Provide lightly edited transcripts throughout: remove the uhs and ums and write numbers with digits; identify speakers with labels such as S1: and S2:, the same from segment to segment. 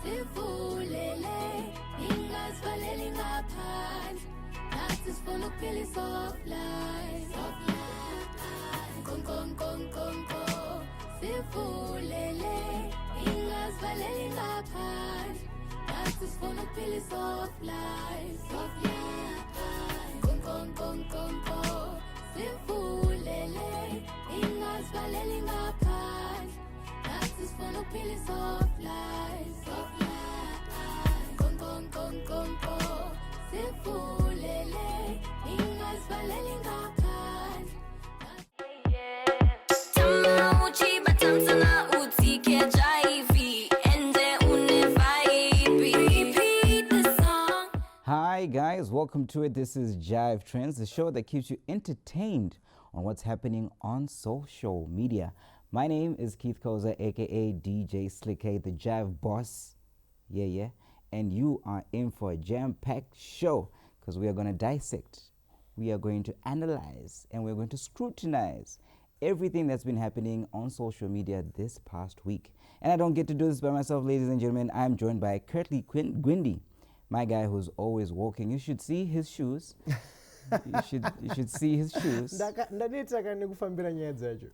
S1: Sivulele, ingazivaleli ngaphandle. Nathi sifuna ukuphila i-soft life. Konko. Sivulele, ingazivaleli ngaphandle. Nathi sifuna ukuphila i-soft life. Konko. Sivulele, ingazivaleli ngaphandle. Nathi sifuna ukuphila i-soft life. Konko. Sivulele, ingazivaleli ngaphandle. Tama uchi batamsana uti ke jive ende unevibe. Repeat the song.
S2: Hi guys, welcome to it. This is Jive Trends, the show that keeps you entertained on what's happening on social media. My name is Keith Koza, aka DJ Slick A, the Jive Boss. Yeah. And you are in for a jam-packed show because we are going to dissect, we are going to analyze, and we're going to scrutinize everything that's been happening on social media this past week. And I don't get to do this by myself, ladies and gentlemen. I'm joined by Curtly Gwindy, my guy who's always walking. You should see his shoes. You should see his shoes.
S3: Ndanetaka nekufambira nyaya dzacho.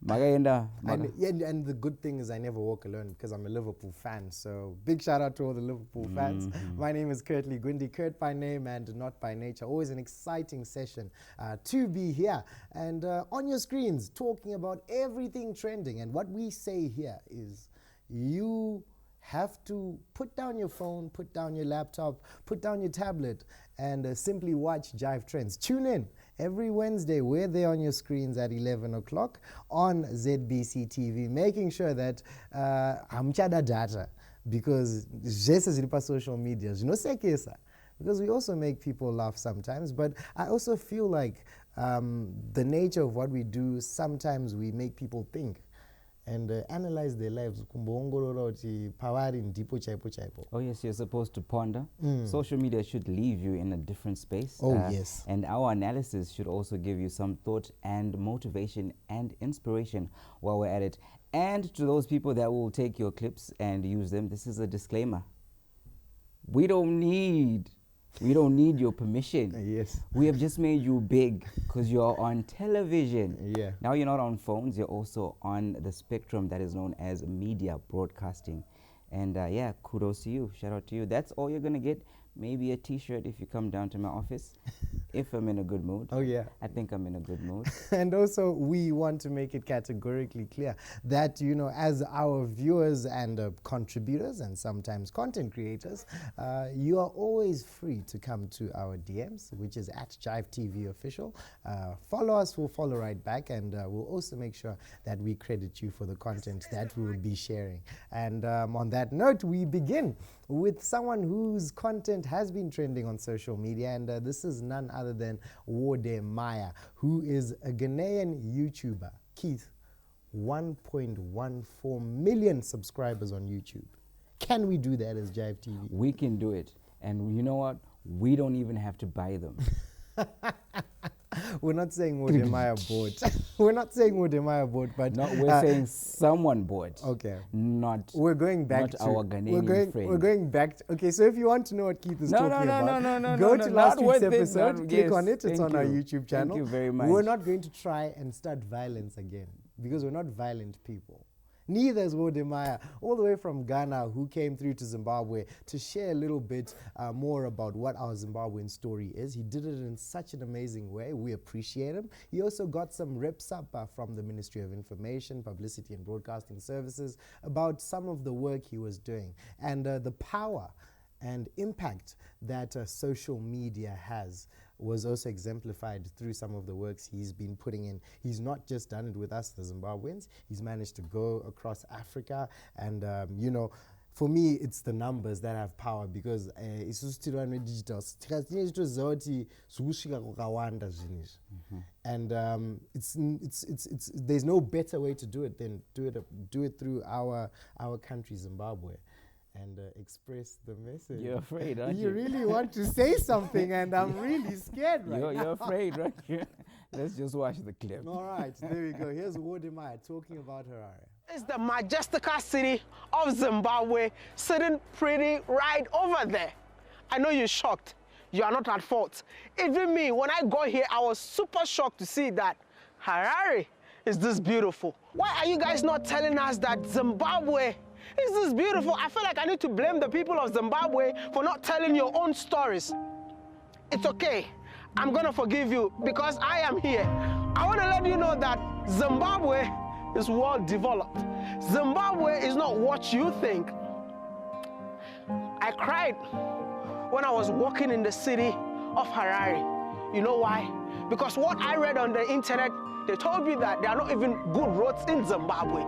S3: And the good thing is I never walk alone because I'm a Liverpool fan. So big shout out to all the Liverpool fans. My name is Curtly Gwindy, Kurt by name and not by nature. Always an exciting session to be here. And on your screens, talking about everything trending. And what we say here is you have to put down your phone, put down your laptop, put down your tablet, and simply watch Jive Trends. Tune in every Wednesday. We're there on your screens at 11 o'clock on ZBC TV, making sure that hamchada data, because just as it social media, because we also make people laugh sometimes. But I also feel like the nature of what we do, sometimes we make people think and analyze their lives. Oh
S2: yes, you're supposed to ponder. Social media should leave you in a different space.
S3: Yes.
S2: And our analysis should also give you some thought and motivation and inspiration while we're at it. And to those people that will take your clips and use them, this is a disclaimer. We don't need your permission.
S3: Yes.
S2: We have just made you big because you're on television.
S3: Yeah.
S2: Now you're not on phones, you're also on the spectrum that is known as media broadcasting. And yeah, kudos to you. Shout out to you. That's all you're going to get. Maybe a t-shirt if you come down to my office. If I'm in a good mood.
S3: Oh yeah.
S2: I think I'm in a good mood.
S3: And also we want to make it categorically clear that, as our viewers and contributors and sometimes content creators, you are always free to come to our DMs, which is at Jive TV Official. Follow us, we'll follow right back, and we'll also make sure that we credit you for the content that we will be sharing. And on that note, we begin with someone whose content has been trending on social media, and this is none other than Wode Maya, who is a Ghanaian YouTuber. Keith, 1.14 million subscribers on YouTube. Can we do that as Jive TV?
S2: We can do it. And you know what? We don't even have to buy them.
S3: We're not saying Wode Maya bought. We're not saying Wode Maya bought, but
S2: no, we're saying someone bought.
S3: Okay.
S2: We're
S3: going back
S2: to
S3: our
S2: Ghanaian friend.
S3: We're going back. Okay, so if you want to know what Keith is talking about,
S2: go
S3: to last week's episode, click
S2: yes,
S3: on it. It's on our YouTube channel.
S2: Thank you very much.
S3: We're not going to try and start violence again because we're not violent people. Neither is Wode Maya, all the way from Ghana, who came through to Zimbabwe to share a little bit more about what our Zimbabwean story is. He did it in such an amazing way. We appreciate him. He also got some reps up from the Ministry of Information, Publicity and Broadcasting Services about some of the work he was doing and the power and impact that social media has was also exemplified through some of the works he's been putting in. He's not just done it with us, the Zimbabweans. He's managed to go across Africa and, for me, it's the numbers that have power because it's just digital. And there's no better way to do it than do it through our country, Zimbabwe. and express the message.
S2: You're afraid, aren't
S3: You
S2: you?
S3: really want to say something, and I'm really scared right now.
S2: You're afraid, right? Let's just watch the clip.
S3: All right, there we go. Here's Wodemaya talking about Harare.
S4: It's the majestical city of Zimbabwe, sitting pretty right over there. I know you're shocked. You are not at fault. Even me, when I got here, I was super shocked to see that Harare is this beautiful. Why are you guys not telling us that Zimbabwe is this beautiful? I feel like I need to blame the people of Zimbabwe for not telling your own stories. It's okay. I'm gonna forgive you because I am here. I want to let you know that Zimbabwe is well developed. Zimbabwe is not what you think. I cried when I was walking in the city of Harare. You know why? Because what I read on the internet, they told me that there are not even good roads in Zimbabwe.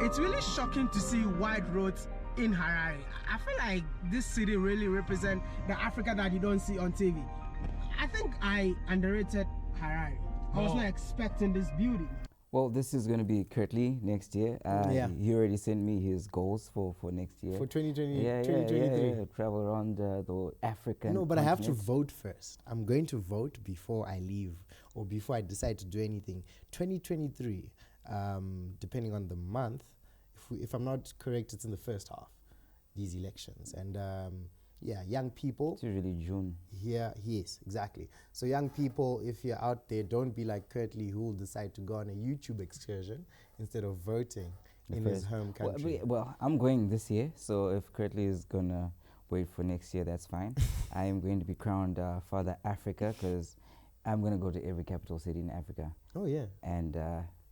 S4: It's really shocking to see wide roads in Harare. I feel like this city really represents the Africa that you don't see on TV. I think I underrated Harare. I was not expecting this beauty.
S2: Well, this is going to be Kurt Lee next year.
S3: Yeah.
S2: He already sent me his goals for next year.
S3: For 2020,
S2: Yeah,
S3: 2023.
S2: travel around the African
S3: No, but I have to
S2: continent.
S3: vote first. I'm going to vote before I leave or before I decide to do anything. 2023, depending on the month, if I'm not correct, it's in the first half, these elections. And yeah, young people
S2: It's usually June.
S3: here, yes, exactly. So young people, if you're out there, don't be like Kurt Lee, who will decide to go on a YouTube excursion instead of voting in his
S2: First.
S3: home
S2: Well,
S3: country.
S2: well, I'm going this year, so if Kurt Lee is going to wait for next year, that's fine. I am going to be crowned Father Africa because I'm going to go to every capital city in Africa.
S3: Oh yeah,
S2: And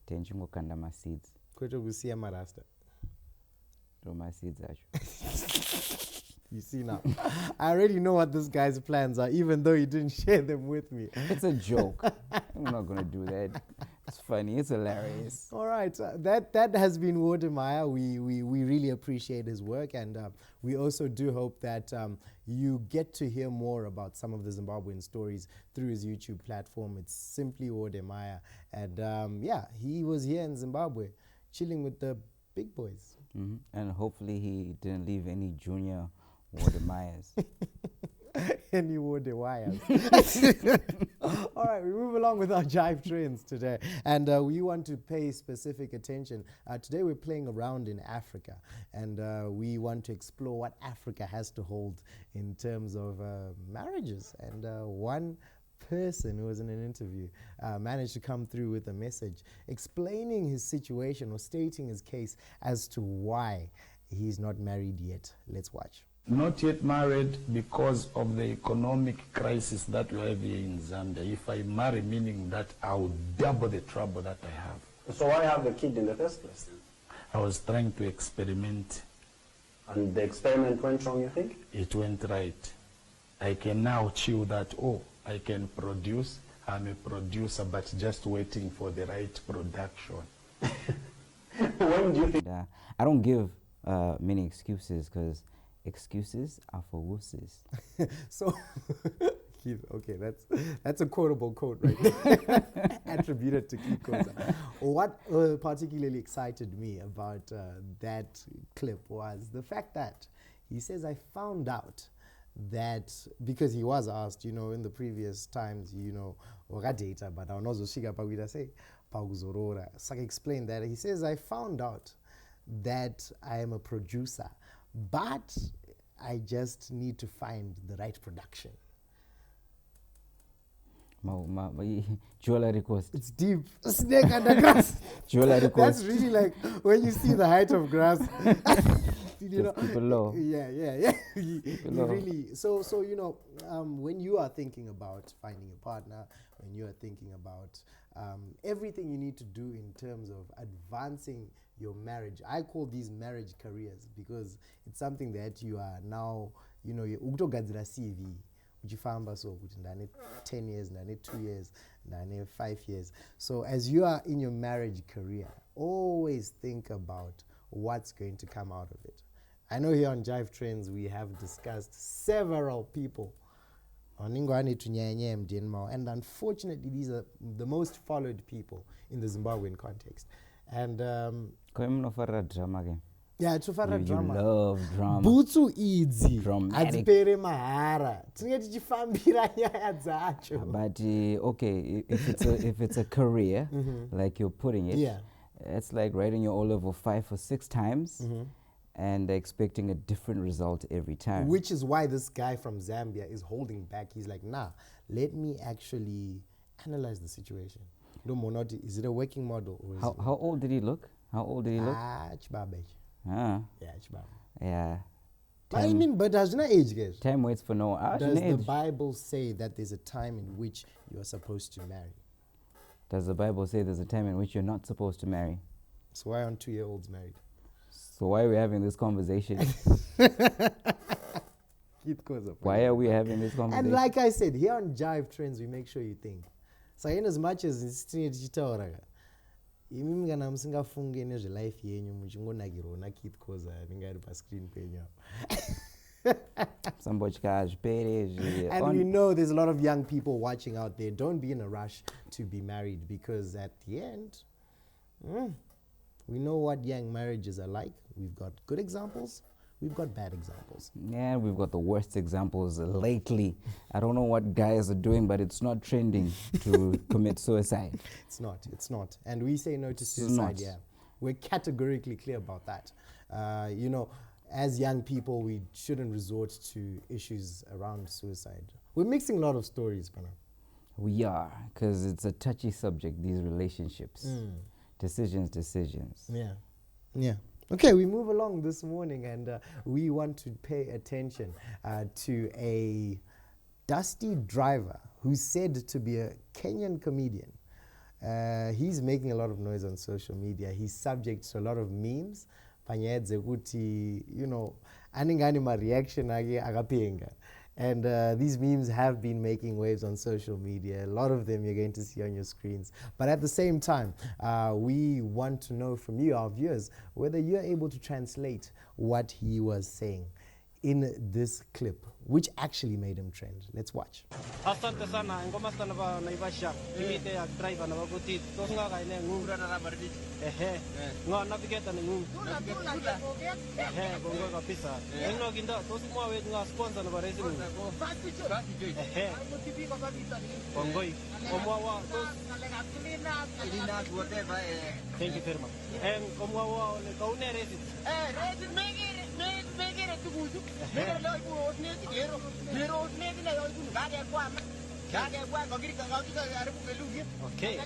S2: tenjingo kanda my seeds.
S3: Kwetu Busia Marasta.
S2: Throw my seeds at you.
S3: You see now, I already know what this guy's plans are, even though he didn't share them with me.
S2: It's a joke. I'm not going to do that. It's funny. It's hilarious.
S3: All right, that has been Wodemaya. We really appreciate his work, and we also do hope that you get to hear more about some of the Zimbabwean stories through his YouTube platform. It's simply Wodemaya, and yeah, he was here in Zimbabwe, chilling with the big boys.
S2: And hopefully he didn't leave any junior Wodemeyers.
S3: Any Wodewires. All right, we move along with our Jive Trends today, and we want to pay specific attention. Today we're playing around in Africa, and we want to explore what Africa has to hold in terms of marriages. And one person who was in an interview managed to come through with a message explaining his situation or stating his case as to why he's not married yet. Let's watch.
S5: Not yet married because of the economic crisis that we have here in Zambia. If I marry, meaning that I will double the trouble that I have.
S6: So why have the kid in the first place?
S5: I was trying to experiment.
S6: And the experiment went wrong, you think?
S5: It went right. I can now chill that, oh, I can produce. I'm a producer, but just waiting for the right production.
S6: When do you think?
S2: And, I don't give many excuses because excuses are for wusses.
S3: So, Keith, okay, that's a quotable quote right there, attributed to Keith Koza. What particularly excited me about that clip was the fact that he says, I found out that, because he was asked, you know, in the previous times, you know, data, but I was say, so I explained that. He says, I found out that I am a producer, but I just need to find the right production.
S2: Jewelry cost.
S3: It's deep. Snake under grass.
S2: Jewelry
S3: That's
S2: cost.
S3: really like when you see the height of grass. You know,
S2: People low.
S3: Yeah. you
S2: low.
S3: really. So you know, when you are thinking about finding a partner, when you are thinking about everything you need to do in terms of advancing your marriage, I call these marriage careers because it's something that you are now, you know, ukutogadzira CV. Uchifamba so kuti ndane 10 years, ndane 2 years, ndane 5 years. So as you are in your marriage career, always think about what's going to come out of it. I know here on Jive Trends we have discussed several people, and unfortunately these are the most followed people in the Zimbabwean context. And
S2: Kwa hiyo mnofarira drama ke?
S3: yeah, tinofarira
S2: You
S3: drama.
S2: love drama.
S3: Bhutsu idzi
S2: Dramatic.
S3: hadzipere mahara, tinenge tichifambira nyaya dzacho.
S2: But okay, if it's a career, like you're putting it,
S3: Yeah.
S2: it's like writing your O-level 5 or 6 times and expecting a different result every time.
S3: Which is why this guy from Zambia is holding back. He's like, nah, let me actually analyze the situation. No more not, is it a working model? Or is
S2: How old did he look? How old did he look?
S3: Chibabe.
S2: Ah,
S3: Yeah, Chibabe.
S2: yeah.
S3: But I mean, but there's no age, guys.
S2: Time waits for no one.
S3: Does the Bible say that there's a time in which you are supposed to marry?
S2: Does the Bible say there's a time in which you're not supposed to marry?
S3: So why aren't 2-year-olds married?
S2: So why are we having this conversation? Why are we having this conversation?
S3: And like I said, here on Jive Trends, we make sure you think. So in as much as it's tichitaura, imi kana musingafunge nezvelife yenyu muchingonakirwa naKeith Koza anenge ari pascreen penyu.
S2: And
S3: we know there's a lot of young people watching out there. Don't be in a rush to be married, because at the end, we know what young marriages are like. We've got good examples. We've got bad examples.
S2: Yeah, we've got the worst examples lately. I don't know what guys are doing, but it's not trending to commit suicide.
S3: It's not. And we say no to suicide, yeah. We're categorically clear about that. You know, as young people, we shouldn't resort to issues around suicide. We're mixing a lot of stories, Pana.
S2: We are, because it's a touchy subject, these relationships. Decisions.
S3: Yeah. Okay, we move along this morning, and we want to pay attention to a dusty driver who's said to be a Kenyan comedian. He's making a lot of noise on social media. He's subject to a lot of memes. Panyedze kuti, you know, aningani ma reaction ake akapenga. And these memes have been making waves on social media. A lot of them you're going to see on your screens. But at the same time, we want to know from you, our viewers, whether you're able to translate what he was saying in this clip, which actually made him trend. Let's watch.
S7: Asante sana ngoma sana ba naivasha imite ya driver na bakuti tosinga ka ine ngu ngo navigate ni ngu bongo kabisa eno kinda tosimwa we nga sponsor na barezi ngu bongo omwa wa whatever thank you very much and omwa wa le kaune rezi make it to buju make lo ibu ne kidero pero ne kile yo ibu ngade kwa ko kiri ka ari ku lugi okay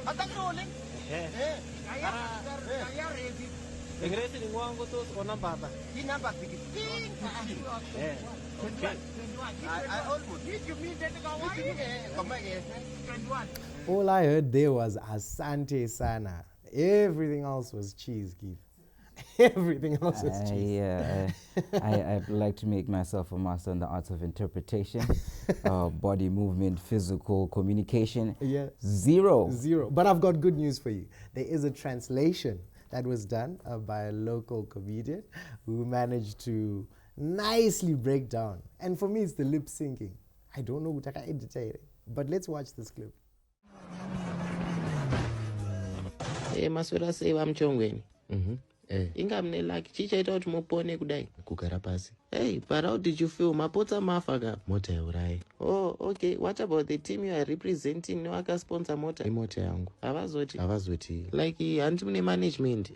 S7: atakiro le aya rezi Engresi ni mwangu tu ona baba. Hii namba pikipiki. Okay. I almost. Did you mean that go
S3: All I heard there was Asante Sana. Everything else was cheese, Keith. Everything else was cheese.
S2: I'd like to make myself a master in the arts of interpretation, body movement, physical communication.
S3: Yeah.
S2: Zero.
S3: But I've got good news for you. There is a translation that was done by a local comedian who managed to nicely break down. And for me, it's the lip syncing. I don't know what I can edit it, but let's watch this clip.
S8: Maswera sei vamchongweni ingamne like chichaita kuti mupone kudai kugara pasi. Hey, but how did you feel? Mapota mafaka mota yaurai. Oh, okay. What about the team you are representing? No akasponsor mota imota yangu havazoti like handi mune management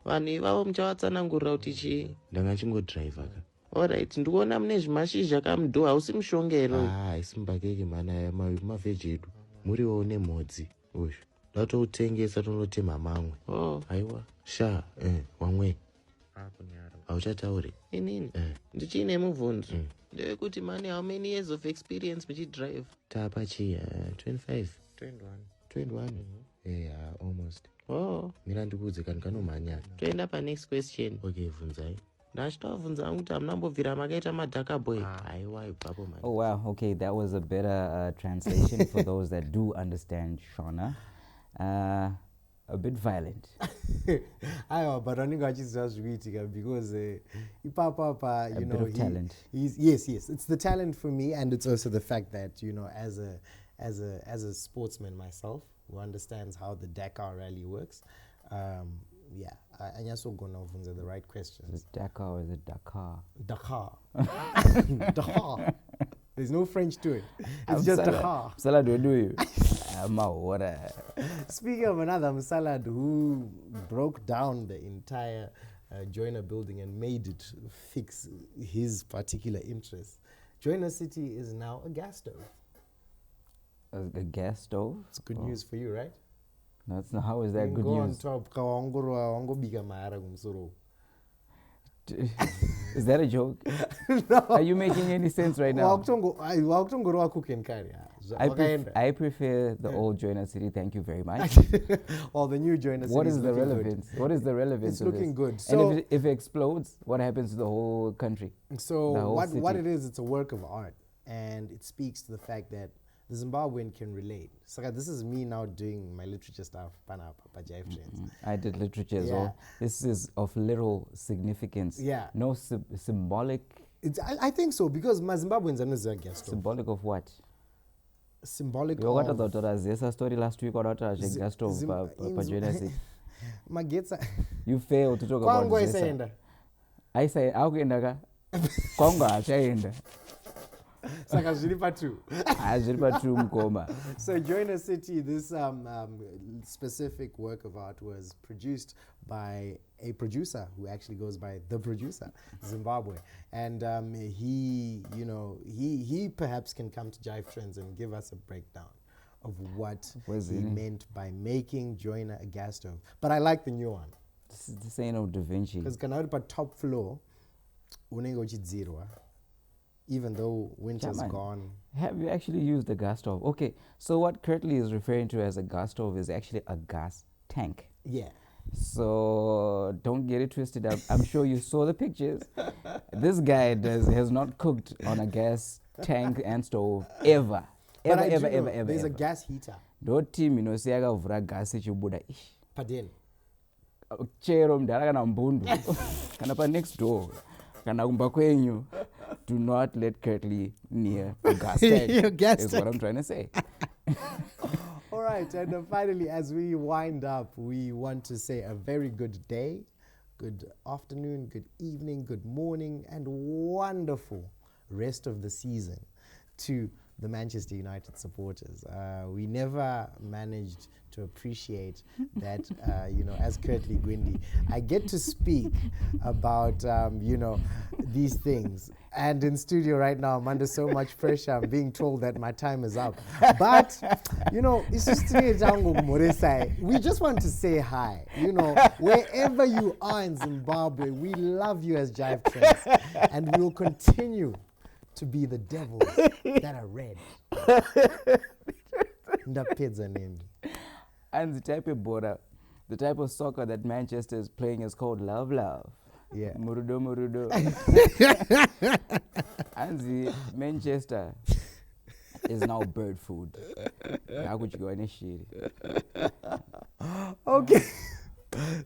S8: vanhu ivavo muchavatsanangurira kuti chii ndanga chingodriva ka alright ndikuona mune zvimashizha kamudho hausi mushongero haisi mbakeke mana mavheji edu muriwo nemhodzi uyu ndatoutengesa tonotema mamwe aiwa sha wamwe hauchatauri inini ndichiine mubvunzo ndewekuti mane how many years of experience muchidrive tapachi 25 21 almost mira ndikuudze kani kanomhanya toenda panext question okay bvunzai ndachitavabvunza kuti hamunambobvira makaita madhaka boy aiwa ipapo man.
S2: Oh wow, okay, that was a better translation for those that do understand Shona. A bit violent.
S3: But I think I just because Ipapa, you know,
S2: talent.
S3: Yes, it's the talent for me, and it's also the fact that, you know, as a sportsman myself, who understands how the Dakar rally works, Yeah, anyasogona uvunza the right
S2: Is
S3: questions.
S2: it Dakar or is it Dakar?
S3: Dakar. Dakar. There's no French to it. It's just Dakar.
S2: Salad, do you? Water.
S3: Speaking of another Msalad who broke down the entire Joiner building and made it fix his particular interest, Joiner City is now a gas stove.
S2: A gas stove?
S3: It's good news for you, right?
S2: No, it's not. How is that good
S3: Go
S2: news?
S3: on top. Kawangobika mahara kumsoro.
S2: Is that a joke?
S3: No.
S2: Are you making any sense right now?
S3: Wakutongorowa cook and carry.
S2: I prefer the old Joiner City. Thank you very much.
S3: Well, the new Joiner City.
S2: What is the
S3: looking
S2: relevance? What is the relevance?
S3: It's
S2: of
S3: looking
S2: this?
S3: good. So,
S2: And if it explodes, what happens to the whole country?
S3: So
S2: The whole
S3: what
S2: city?
S3: it is, it's a work of art, and it speaks to the fact that the Zimbabwean can relate. So this is me now doing my literature stuff, Jive Trends.
S2: I did literature as
S3: Yeah.
S2: well. This is of little significance.
S3: Yeah.
S2: No symbolic.
S3: I think so, because my Zimbabweans are not gas stove.
S2: Symbolic of what?
S3: Symbolic
S2: You got
S3: of
S2: to Zesa story last week or gas stove pa Joiner City.
S3: Magetsa.
S2: You failed to talk about
S3: Kwangu
S2: Zesa.
S3: isaenda.
S2: I say akuenda ka kwangu achaenda
S3: Saka zviri patu.
S2: zviri patu mukoma.
S3: So Joiner City, this specific work of art was produced by a producer who actually goes by The Producer, Zimbabwe. And he perhaps can come to Jive Trends and give us a breakdown of what he meant by making Joiner a gas stove. But I like the new one.
S2: This ain't no Da Vinci.
S3: Because kana pa top floor, unenge uchidzirwa. Even though winter's gone.
S2: Have you actually used a gas stove? Okay, so what Curtly is referring to as a gas stove is actually a gas tank.
S3: Yeah.
S2: So don't get it twisted up. I'm sure you saw the pictures. This guy has not cooked on a gas tank and stove ever. Ever.
S3: There's a gas heater.
S2: Do team yakavhura gasi chibuda.
S3: Padeni.
S2: Chero mdara kana mbundu. Kana pa next door. Kana kumba kwenyu. Do not let Curtly near a gas tank. Is what I'm trying to say.
S3: All right, and finally, as we wind up, we want to say a very good day, good afternoon, good evening, good morning, and wonderful rest of the season to the Manchester United supporters. We never managed to appreciate that, as Curtly Gwindi, I get to speak about, these things. And in studio right now, I'm under so much pressure. I'm being told that my time is up. But, it's just we just want to say hi. Wherever you are in Zimbabwe, we love you as Jive Trends. And we will continue to be the devils that are red. Ndapedza name.
S2: And the type of border, the type of soccer that Manchester is playing is called love.
S3: Yeah.
S2: Murudo. And the Manchester is now bird food.
S3: Okay.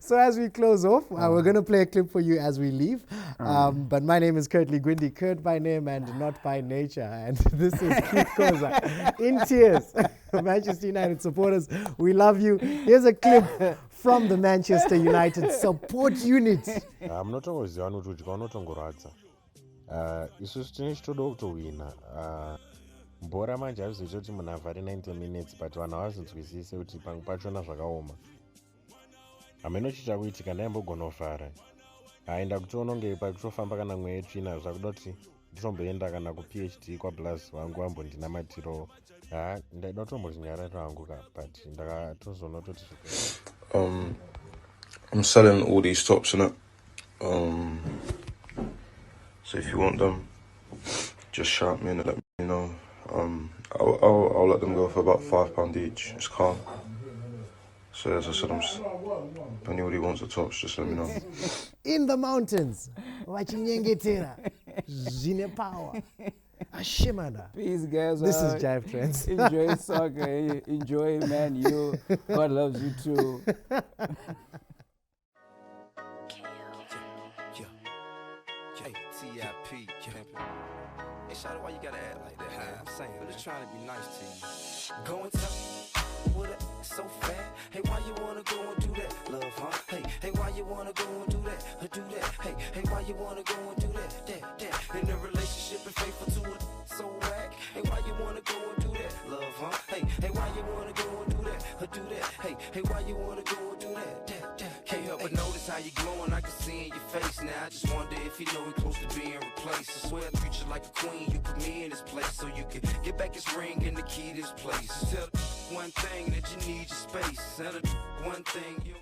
S3: So as we close off, we're going to play a clip for you as we leave. But my name is Curtly Gwindi, Kurt by name and not by nature. And this is Keith Koza in tears. Manchester United supporters, we love you. Here's a clip from the Manchester United support unit.
S9: Munotongoziva kuti kudya unotongoradza. Isusu tine chitoda kutowina. Bhora manje hazvizoita kuti munhu avhare 90 minutes but vanhu havazonzwisise kuti pamwe pachona zvakaoma. Hamenochicha kuitika ndaimbogona kuvhara. Haenda kutiona kunge pakutofamba kana mweya yetsvina zvakuda kuti nditomboenda kana kuPhD kwaBlaz vangu vambondinamatirawo. Ndaida kutombozinyarara hangu but ndakatozoona kuti
S10: I'm selling all these tops in it. So if you want them, just shout me and let me know. I'll let them go for about £5 each. It's calm. So as I said, if anybody wants the tops, just let me know.
S3: In the mountains, vachinyengetera, zvine power. Ashimana.
S2: Peace, guys.
S3: This is Jive Trends.
S2: Enjoy soccer. Enjoy Man U. God loves you too.
S11: T.I.P. Shout out, why you gotta act like that, man? I'm saying, I'm just trying to be nice to you. Go and tell what it so fat. Hey, why you wanna go and do that, love, huh? Hey, why you wanna go and do that, do that? Hey, why you wanna go and do that? In a relationship and faithful to it, so whack. Hey, why you wanna go and do that, love, huh? Hey, why you wanna go and do that, do that? Hey, why you wanna go and do that? Can't help but notice how you glowing, I can see in your face now. I just wonder if you know we're close to being replaced. I swear I treat you like a queen, you put me in this place so you can get back his ring and the key to this place. Just tell one thing that you need your space, and one thing you